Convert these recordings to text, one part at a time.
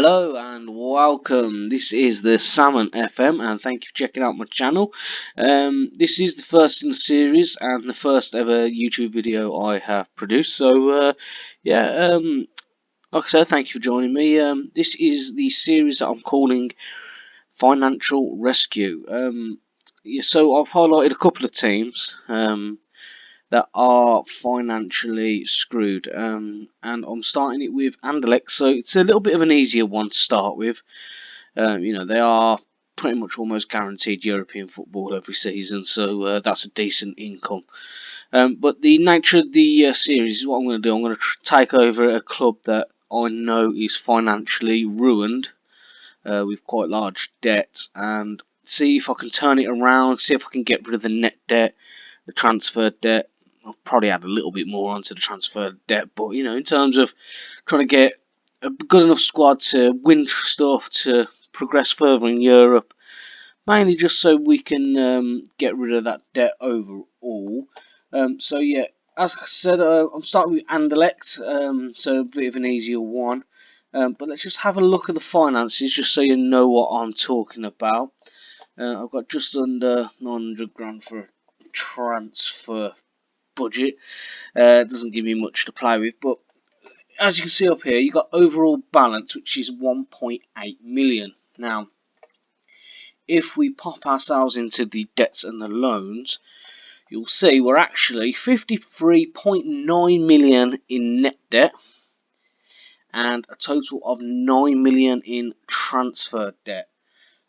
Hello and welcome. This is the Salmon FM, and thank you for checking out my channel. This is the first in the series and the first ever YouTube video I have produced. So, like I said, thank you for joining me. This is the series that I'm calling Financial Rescue. So I've highlighted a couple of teams. That are financially screwed. And I'm starting it with Anderlecht, so it's a little bit of an easier one to start with. They are pretty much almost guaranteed European football every season, so that's a decent income. But the nature of the series is what I'm going to do. I'm going to take over a club that I know is financially ruined, with quite large debt, and see if I can turn it around, see if I can get rid of the net debt, the transfer debt. I've probably add a little bit more onto the transfer debt, but in terms of trying to get a good enough squad to win stuff, to progress further in Europe, mainly just so we can get rid of that debt overall. As I said, I'm starting with Anderlecht, so a bit of an easier one. But let's just have a look at the finances, just so you know what I'm talking about. I've got just under 900 grand for a transfer budget. Doesn't give me much to play with, but as you can see up here, you've got overall balance, which is 1.8 million. Now, if we pop ourselves into the debts and the loans, you'll see we're actually 53.9 million in net debt and a total of 9 million in transfer debt.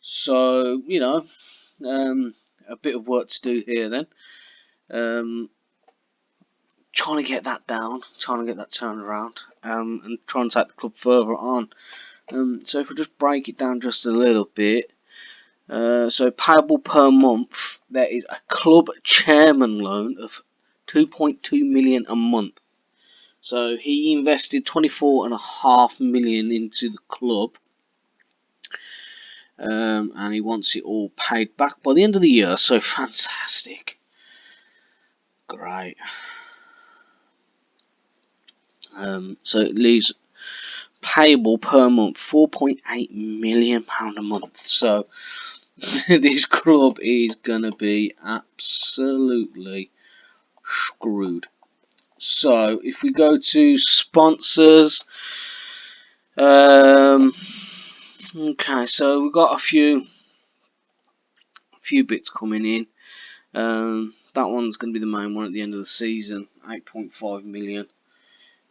So, a bit of work to do here then. Trying to get that down, trying to get that turned around, and trying to take the club further on. So if we just break it down just a little bit, so payable per month, there is a club chairman loan of 2.2 million a month. So he invested 24.5 million into the club, and he wants it all paid back by the end of the year. So fantastic, great. So it leaves payable per month £4.8 million a month. So this club is gonna be absolutely screwed. So if we go to sponsors, okay, so we've got a few bits coming in. That one's going to be the main one at the end of the season, 8.5 million.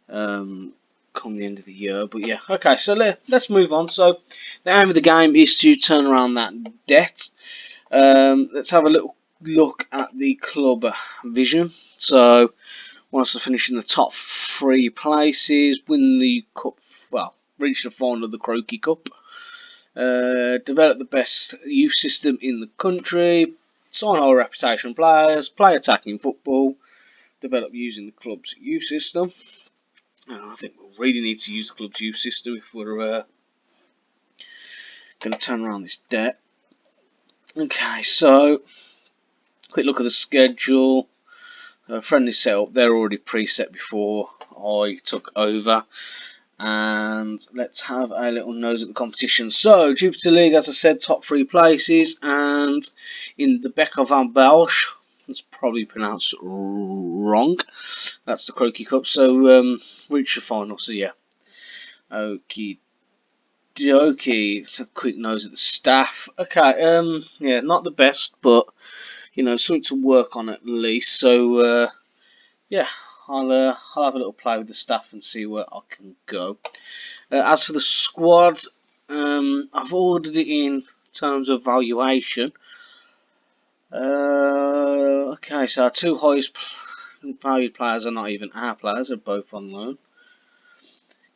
Come the end of the year, but yeah, okay, so let's move on. So the aim of the game is to turn around that debt. Let's have a little look at the club vision. So wants to finish in the top 3 places, win the cup, well, reach the final of the Croaky Cup, develop the best youth system in the country, sign high reputation players, play attacking football, develop using the club's youth system. I think we really need to use the club's youth system if we're going to turn around this debt. Okay, so quick look at the schedule. Friendly setup, they're already preset before I took over. And let's have a little nose at the competition. So Jupiter League, as I said, top 3 places, and in the Beker van Belge, that's probably pronounced wrong, that's the Croaky Cup, so reach the final. So yeah, okie dokie. It's a quick nose at the staff. Okay, yeah, not the best, but something to work on at least. So yeah, I'll have a little play with the staff and see where I can go. As for the squad, I've ordered it in terms of valuation. Okay, so our 2 highest valued players are not even our players, they're both on loan.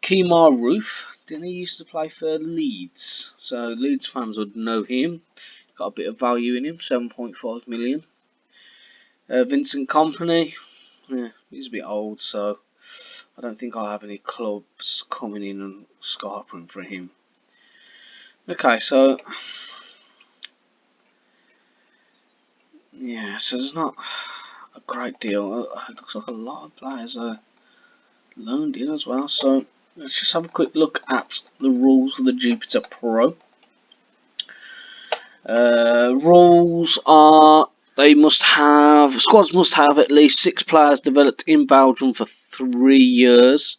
Kemar Roof, didn't he used to play for Leeds? So Leeds fans would know him. Got a bit of value in him, 7.5 million. Vincent Kompany, yeah, he's a bit old, so I don't think I'll have any clubs coming in and scarpering for him. Okay, so yeah, so there's not a great deal. It looks like a lot of players are loaned in as well. So let's just have a quick look at the rules for the Jupiter Pro. Rules are squads must have at least 6 players developed in Belgium for 3 years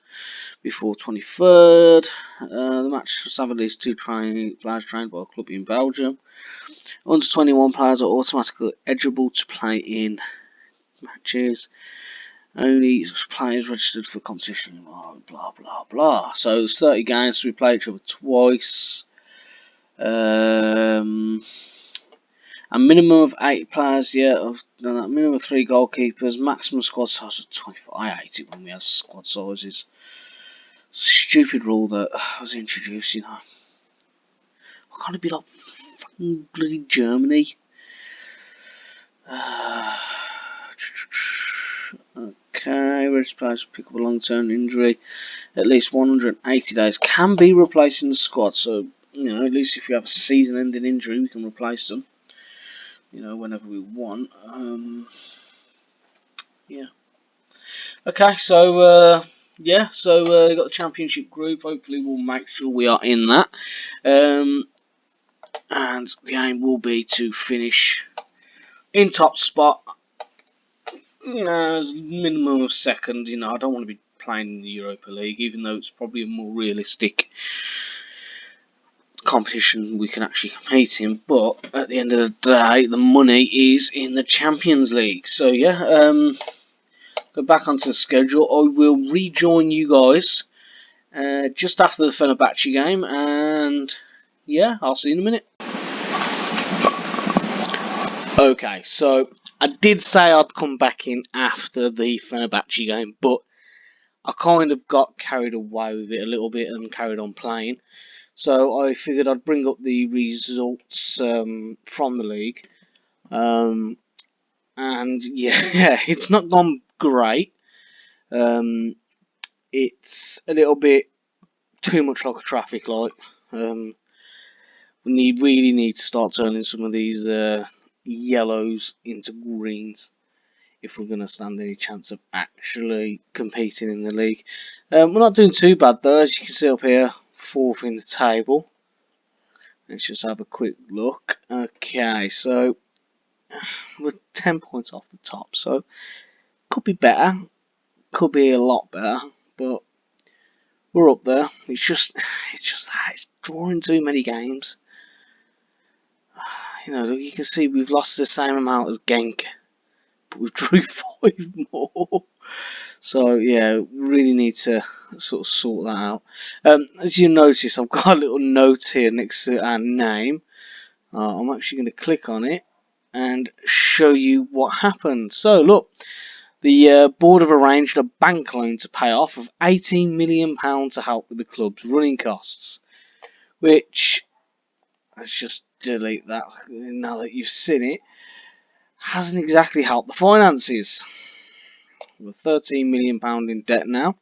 before 23rd. The match must have at least 2 players trained by a club in Belgium. Under 21 players are automatically eligible to play in matches. Only players registered for the competition. Blah blah blah. So it's 30 games. We play each other twice. A minimum of 8 players. Yeah, I've done that. Minimum of 3 goalkeepers. Maximum squad size of 24. I hate it when we have squad sizes. Stupid rule that was introduced. You know, why can't it be like fucking bloody Germany? Okay, registered players pick up a long-term injury. At least 180 days can be replaced in the squad. So, you know, at least if you have a season-ending injury, we can replace them. You know, whenever we want. Yeah. Okay, so you got the championship group. Hopefully, we'll make sure we are in that. And the aim will be to finish in top spot. You know, as minimum of second. You know, I don't want to be playing in the Europa League, even though it's probably a more realistic competition we can actually compete in. But at the end of the day, the money is in the Champions League. So yeah, go back onto the schedule. I will rejoin you guys just after the Fenerbahce game, and yeah, I'll see you in a minute. Okay, so I did say I'd come back in after the Fenerbahce game, but I kind of got carried away with it a little bit and carried on playing. So I figured I'd bring up the results from the league. And yeah, it's not gone great. It's a little bit too much like a traffic light. We really need to start turning some of these yellows into greens if we're going to stand any chance of actually competing in the league. We're not doing too bad though, as you can see up here, 4th in the table. Let's just have a quick look. Okay, so we're 10 points off the top, so could be better, could be a lot better, but we're up there. It's just that it's drawing too many games. You know, you can see we've lost the same amount as Genk, but we've drew 5 more. So yeah, we really need to sort of sort that out. As you notice, I've got a little note here next to our name. I'm actually going to click on it and show you what happened. So look, the board have arranged a bank loan to pay off of £18 million to help with the club's running costs, which, let's just delete that now that you've seen it, hasn't exactly helped the finances. We're £13 million in debt now.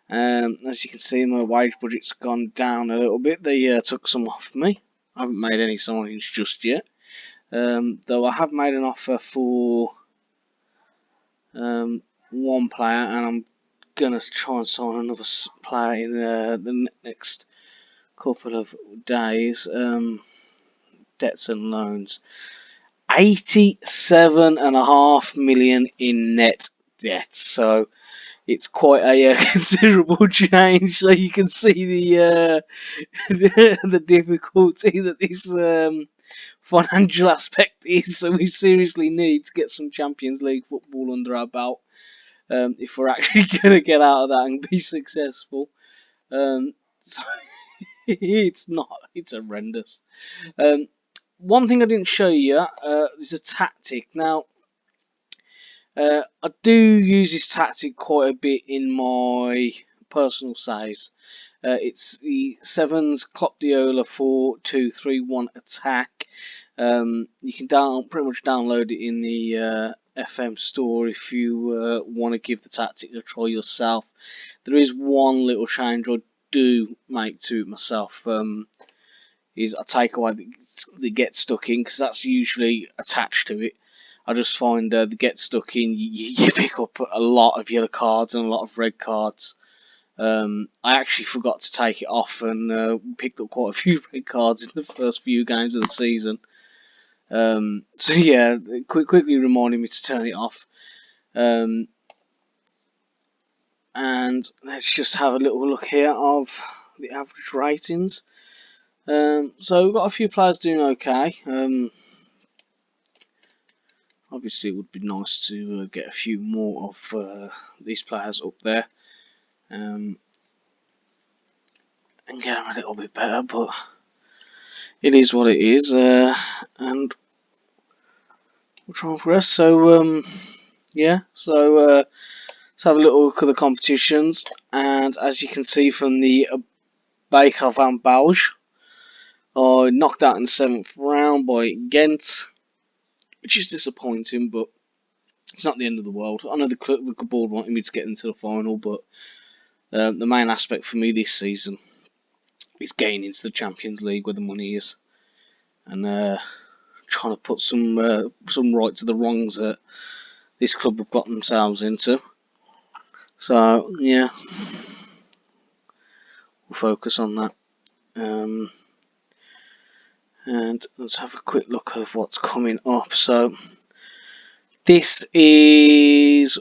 As you can see, my wage budget's gone down a little bit. They took some off me. I haven't made any signings just yet. Though I have made an offer for one player, and I'm gonna try and sign another player in the next couple of days. Debts and loans, 87.5 million in net debt. So it's quite a considerable change. So you can see the the difficulty that this financial aspect is. So we seriously need to get some Champions League football under our belt if we're actually going to get out of that and be successful. So it's horrendous. One thing I didn't show you is a tactic. Now, I do use this tactic quite a bit in my personal saves. It's the Sevens Clopdiola 4-2-3-1 attack. You can pretty much download it in the FM store if you want to give the tactic a try yourself. There is one little change I do make to it myself. Is I take away the get stuck in, because that's usually attached to it. I just find the get stuck in, you pick up a lot of yellow cards and a lot of red cards. I actually forgot to take it off and picked up quite a few red cards in the first few games of the season. So yeah, quickly reminding me to turn it off. And let's just have a little look here of the average ratings. So we've got a few players doing okay. Obviously, it would be nice to get a few more of these players up there and get them a little bit better, but it is what it is, and we'll try and progress. So, yeah, so let's have a little look at the competitions, and as you can see from the Beker van België, knocked out in the 7th round by Ghent, which is disappointing, but it's not the end of the world. I know the board wanted me to get into the final, but the main aspect for me this season is getting into the Champions League where the money is, and trying to put some right to the wrongs that this club have got themselves into. So yeah, we'll focus on that. And let's have a quick look at what's coming up. So this is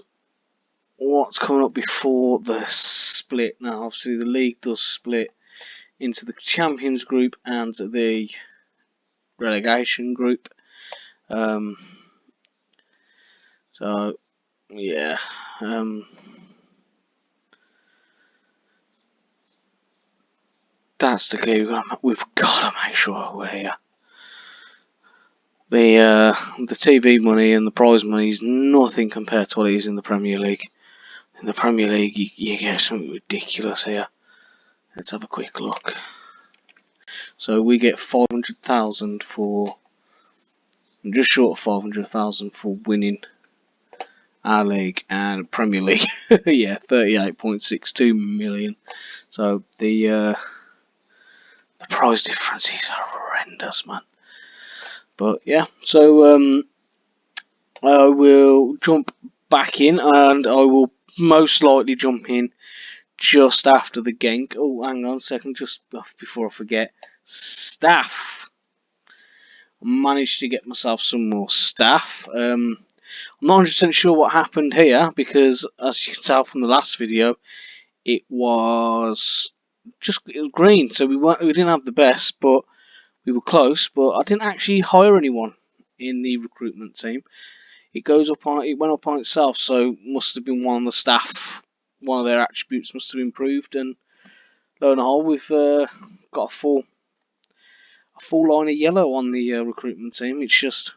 what's coming up before the split. Now, obviously, the league does split into the Champions Group and the relegation group. So yeah. That's the key. We've got to make sure we're here. The TV money and the prize money is nothing compared to what it is in the Premier League. In the Premier League, you get something ridiculous here. Let's have a quick look. So we get 500,000 for, just short of 500,000 for winning our league, and Premier League, yeah, 38.62 million. So the prize difference is horrendous, man. But yeah, so I will jump back in, and I will most likely jump in just after the Genk. Oh, hang on a second, just before I forget. Staff. I managed to get myself some more staff. I'm not 100% sure what happened here, because as you can tell from the last video, it was green, so we didn't have the best, but we were close. But I didn't actually hire anyone in the recruitment team. It went up on itself, so must have been one of the staff. One of their attributes must have improved, and lo and behold, we've got a full line of yellow on the recruitment team. It's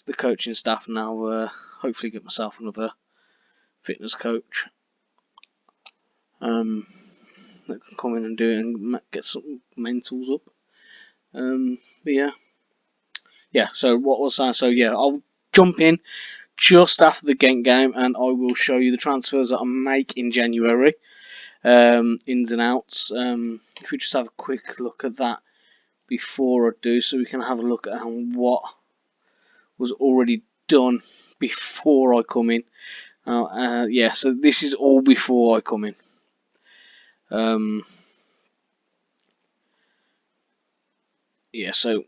the coaching staff now. Hopefully, get myself another fitness coach that can come in and do it and get some mentals up. But yeah. So what was that? So yeah, I'll jump in just after the Genk game, and I will show you the transfers that I make in January, ins and outs. If we just have a quick look at that before I do, so we can have a look at what was already done before I come in. Yeah, so this is all before I come in. Yeah, so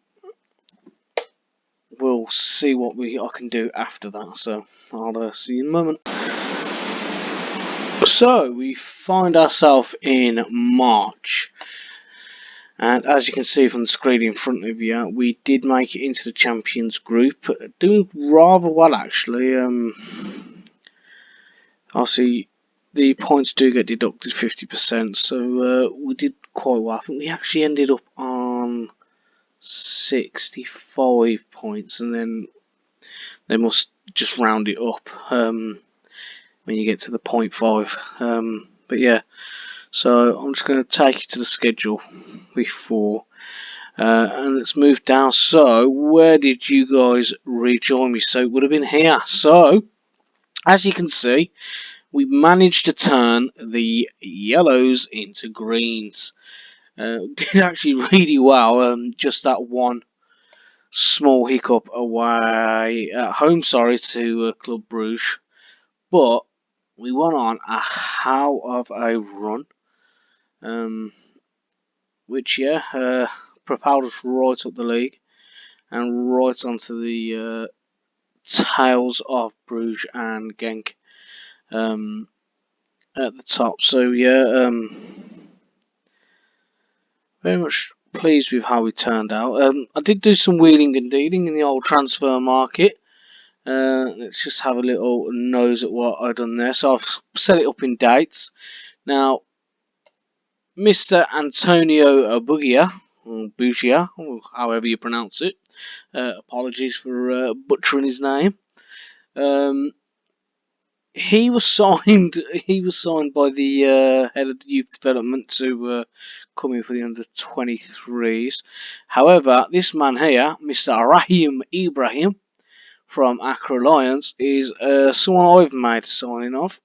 we'll see what I can do after that. So I'll see you in a moment. So we find ourselves in March, and as you can see from the screen in front of you, we did make it into the Champions Group, doing rather well actually. Obviously, the points do get deducted 50%, so we did quite well. I think we actually ended up on 65 points, and then they must just round it up when you get to the 0.5. But yeah, so I'm just going to take you to the schedule before, and let's move down. So where did you guys rejoin me? So it would have been here. So as you can see, we managed to turn the yellows into greens. Did actually really well. Just that one small hiccup away at home. Sorry to Club Bruges, but we went on a hell of a run, which propelled us right up the league and right onto the tails of Bruges and Genk at the top. So very much pleased with how we turned out. I did do some wheeling and dealing in the old transfer market. Let's just have a little nose at what I've done there. So I've set it up in dates. Now, Mr. Antonio Bugia, or Bugia, or however you pronounce it. Apologies for butchering his name. He was signed. He was signed by the head of youth development to come in for the under-23s. However, this man here, Mr. Rahim Ibrahim from Accra Lions, is someone I've made a signing of.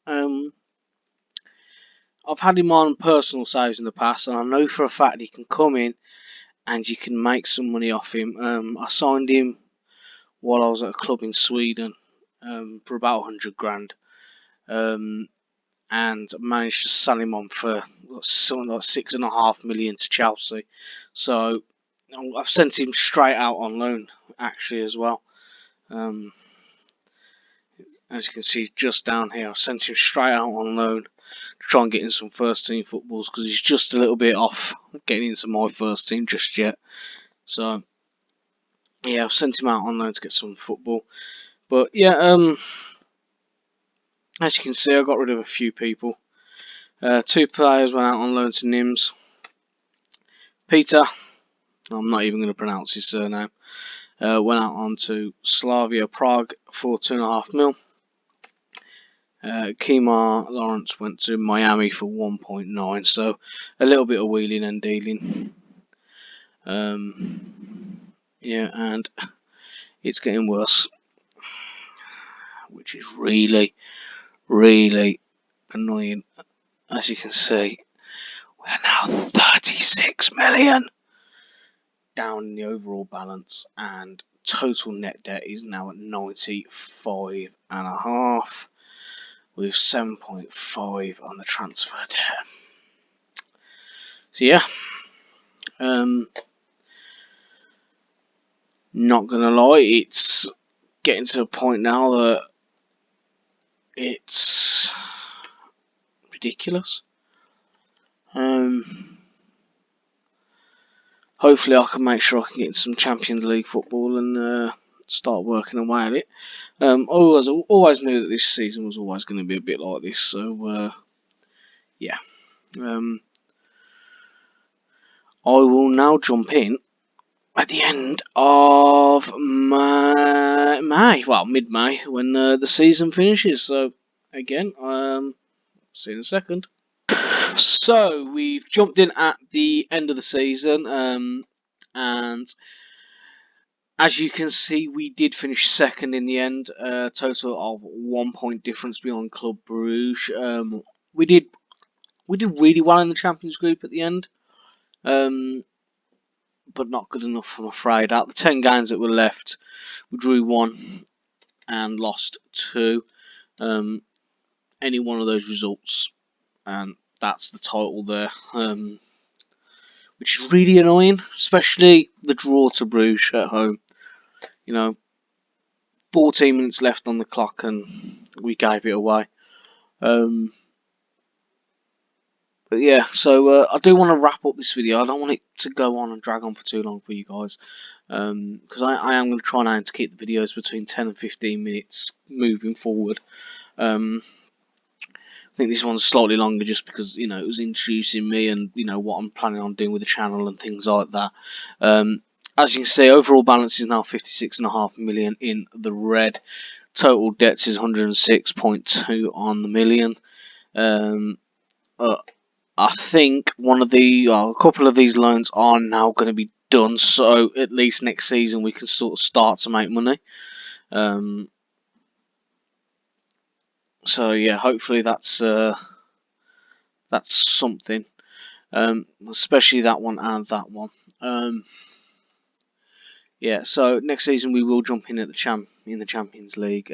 I've had him on personal saves in the past, and I know for a fact he can come in and you can make some money off him. I signed him while I was at a club in Sweden for about 100 grand. And managed to sell him on for something like 6.5 million to Chelsea. So I've sent him straight out on loan actually as well. As you can see just down here, I've sent him straight out on loan to try and get in some first team footballs because he's just a little bit off getting into my first team just yet. So yeah, I've sent him out on loan to get some football. But yeah, as you can see, I got rid of a few people. 2 players went out on loan to Nims. Peter, I'm not even going to pronounce his surname, went out on to Slavia Prague for 2.5 mil. Kemar Lawrence went to Miami for 1.9, so a little bit of wheeling and dealing. Yeah, and it's getting worse, which is really, really annoying. As you can see, we're now 36 million down in the overall balance, and total net debt is now at 95.5 with 7.5 on the transfer debt. So yeah, not gonna lie, it's getting to a point now that it's ridiculous. Hopefully I can make sure I can get into some Champions League football and start working away at it. I always knew that this season was always going to be a bit like this, so yeah. I will now jump in at the end of May, well, mid-May, when the season finishes. So again, see you in a second. So we've jumped in at the end of the season, and as you can see, we did finish second in the end. Total of 1 point difference beyond Club Bruges. We did really well in the Champions Group at the end, but not good enough, I'm afraid. Out of the 10 games that were left, we drew 1 and lost 2. Any one of those results, and that's the title there. Which is really annoying, especially the draw to Bruges at home. 14 minutes left on the clock and we gave it away. But yeah, so I do want to wrap up this video. I don't want it to go on and drag on for too long for you guys, because I am going to try and aim to keep the videos between 10 and 15 minutes moving forward. I think this one's slightly longer just because it was introducing me and what I'm planning on doing with the channel and things like that. As you can see, overall balance is now 56.5 million in the red. Total debts is 106.2 on the million. I think a couple of these loans are now going to be done, so at least next season we can sort of start to make money. So yeah, hopefully that's something, especially that one and that one. Yeah, so next season we will jump in at the Champions League.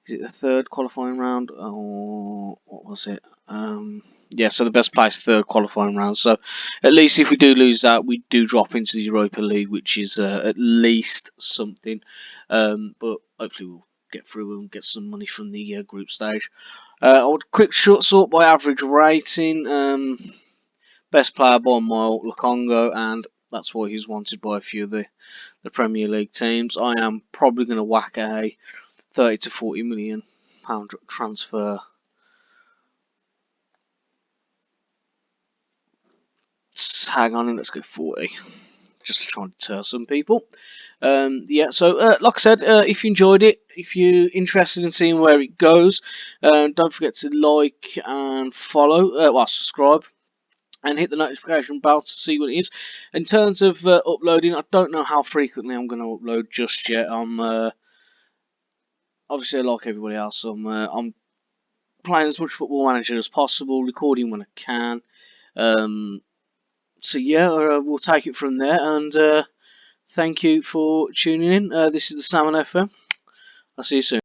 Is it the third qualifying round, or what was it? Yeah, so the best place third qualifying round. So at least if we do lose that, we do drop into the Europa League, which is at least something. But hopefully we'll get through and get some money from the group stage. I would quick short sort by average rating. Best player by a mile, Lukongo, and that's why he's wanted by a few of the Premier League teams. I am probably going to whack a 30 to 40 million pound transfer. Hang on, let's go 40. Just to try and deter some people. Yeah, so like I said, if you enjoyed it, if you're interested in seeing where it goes, don't forget to like and follow, subscribe, and hit the notification bell to see what it is. In terms of uploading, I don't know how frequently I'm going to upload just yet. I'm obviously, like everybody else, I'm playing as much Football Manager as possible, recording when I can. So yeah, we'll take it from there, and thank you for tuning in. This is the Salmon FM. I'll see you soon.